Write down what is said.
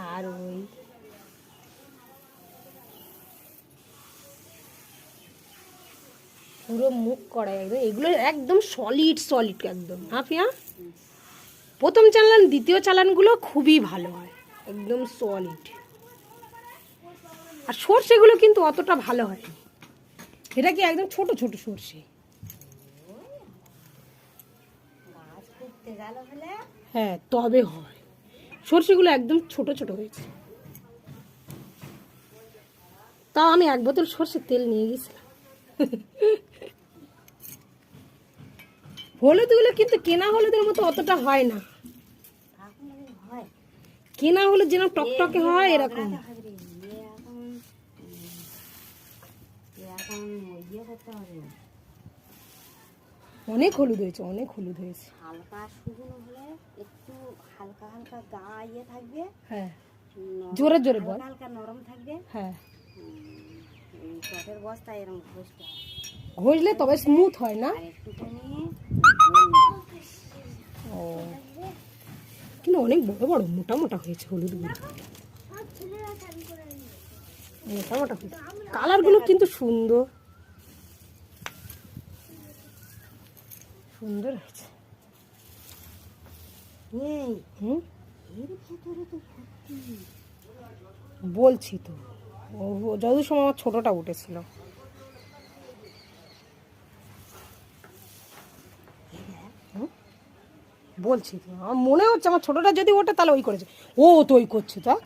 আর ওই পুরো মুখ করা একদম, এগুলো একদম সলিড সলিড একদম। হ্যাঁ পিয়া, প্রথম চালান দ্বিতীয় চালানগুলো খুবই ভালো হয়, একদম সলিড। আর সর্ষেগুলো কিন্তু অতটা ভালো হয়, এটা কি একদম ছোট ছোট সর্ষে। হ্যাঁ তবে হয়, সর্ষেগুলো একদম ছোট ছোট হয়েছে। তাও আমি 1 বোতল সর্ষের তেল নিয়ে গেছিলাম। হলুদগুলো কিন্তু কেনা হলুদের মতো অতটা হয় না, কেনা হলুদ যেন টকটকে হয় এরকম। অনেক হলুদ হয়েছে, অনেক হলুদ হয়েছে। হালকা শুকনো হলে একটু হালকা হালকা গা ইয়ে থাকবে। হ্যাঁ জোরে জোরে বল। হালকা নরম থাকবে। হ্যাঁ এই চটের বস্তা এরকম ঘষতে হয়, ঘষলে তবে স্মুথ হয় না। একটুখানি ও কিন্তু অনেক বড় বড় মোটা মোটা হয়েছে হলুদগুলো, মোটা মোটা হয়েছে। কালারগুলো কিন্তু সুন্দর সুন্দর হয়েছে। এই হুম এর ভেতরে তো ভর্তি। বলছি তো, যত সময় আমার ছোটটা উঠেছিল। বলছি তো, আমার মনে হচ্ছে আমার ছোটটা যদি ওঠে তাহলে ওই করেছে, ও তো ওই করছে। দেখ